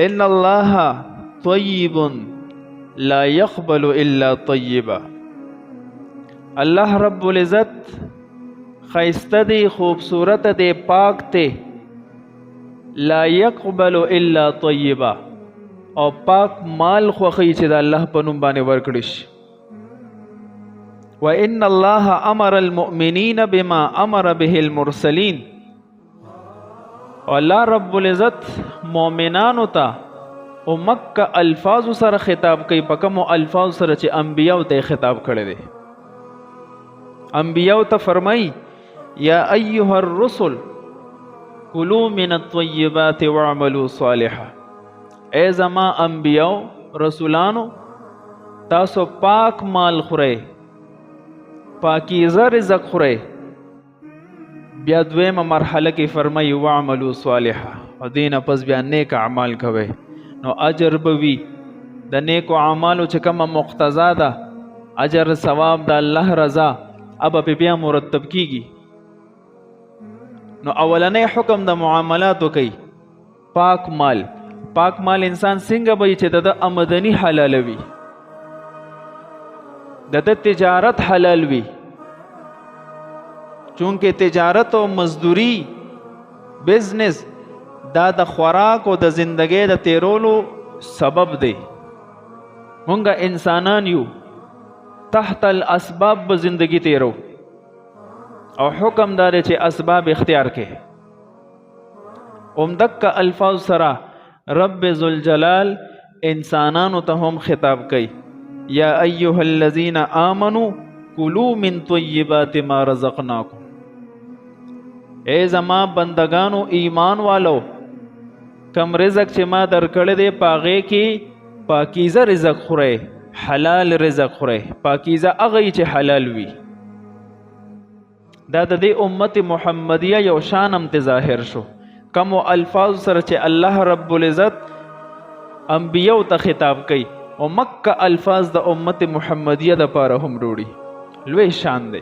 ان الله طیب لا يقبل الا طیبا. الله رب العزت خیسته دی، خوبصورت دی، پاک دی. لا يقبل الا طیبا، او پاک مال خوخی چې د الله په نوم باندې ورکړي شي. وان الله امر المؤمنین بما امر به المرسلین. الله رب العزت مؤمنانو ته او مکه الفاظ سره خطاب کوي، په کوم الفاظ سره چې انبیاء ته خطاب کړی دی. انبیاء ته فرمایي یا ایها الرسل کلوا من الطیبات واعملوا صالحا. ای زما انبیاء رسولانو، تاسو پاک مال خورئ، پاکیزه رزق خورئ. بیا دویمه مرحله کې فرمایي واعملوا صالحا، او دینه پس بیا نیک اعمال کوئ، نو اجر به وي. د نیکو اعمالو چې کومه مقتضا ده، اجر ثواب د الله رضا اب بیا مرتب کیږي. نو اولنې حکم د معاملاتو کوي پاک مال. پاک مال انسان څنګه به چې د آمدنی حلالوي، د تجارت حلال وي. چونکه تجارت او مزدوری بزنس دا د خوراک او د زندګۍ د تیرولو سبب دی. مونږه انسانان یو، تحت الاسباب به زندگی تیرو، او حکم دار چې اسباب اختیار کې. اومدک الفاظ سره رب ذوالجلال انسانانو ته هم خطاب کوي یا ایها الذین آمنوا کلوا من طیبات ما رزقناکم. اے زما بندگانو ایمان والو، کم رزق چې ما درکړی دی پاغې کې پاکیزه رزق خورئ، حلال رزق خورئ. پاکیزه هغه چې حلال وي. دا د دې امت محمدیه یو شان هم ظاهر شو. کم الفاظ سره چې الله رب العزت انبیاء ته خطاب کوي، او مکه الفاظ د امت محمدیه د پاره هم وروړي، لوی شان دی.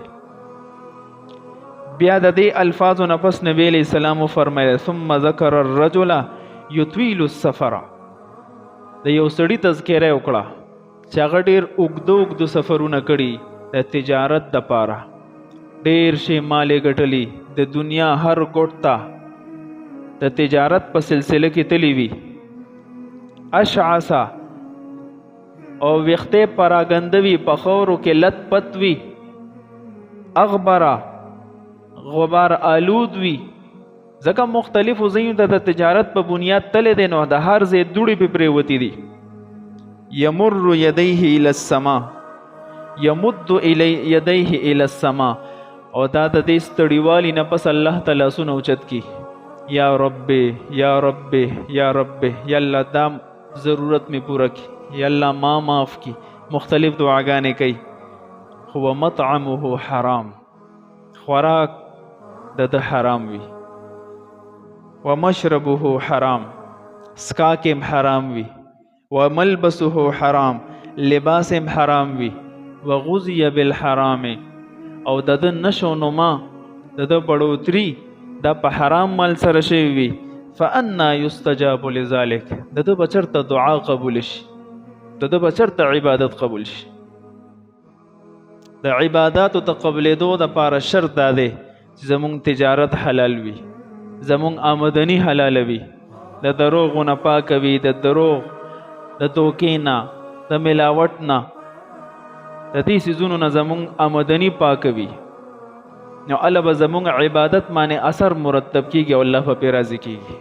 بیا د دې الفاظو نفس نبی علیہ السلام فرمایله ثم ذکر الرجل یطویل السفر. د یو سړي تذکره وکړه چې هغه ډېر اوږده سفرونه کړي د تجارت د پاره، ډېر شی مالې ګټلی، د دنیا هر ګوټ ته د تجارت په سلسله کې تلی وي. اشعثا او ویخته پراګندوي، په خورو کې لت پت وي. اغبرا غبار آلود وي. ځکه مختلفو ځایونو د تجارت په بنیاد تللی دی، نو د هر ځای دوړې پې پرېوتې دي. یمر یدیه الی السما، یمد یدیه الی السما. او دا د دې ستړیوالي نه پس الله تعالی لاسونه اوچت کی، یا رب یا رب یا رب، یا الله دا ضرورت می پورا کی، یا الله ما معاف کی. مختلف دعاګانې کوي. خو مطعمه حرام، خوراک د حرام وي. ومشربه حرام، سکاکم حرام وي. وملبسه حرام، لباسم حرام وي. وغذي بالحرام، او د نشو نما د بڑوتری دا په حرام مال سره شوی وي. فانا یستجاب لذلک، د بچرته دعا قبول شي، د بچرته عبادت قبول شي. د عباداتو ته قبلېدو د پاره شرط دا دی چې زمونږ تجارت حلال وي، زمونږ آمدنی حلال وي، د دروغو نه پاک وي، د دروغ، د دوکې نه، د ملاوټ نه، د دې څیزونو نه زمونږ آمدنی پاک وي. نو الله به زمونږ عبادت باندې اثر مرتب کیږي او الله په راضي کیږي.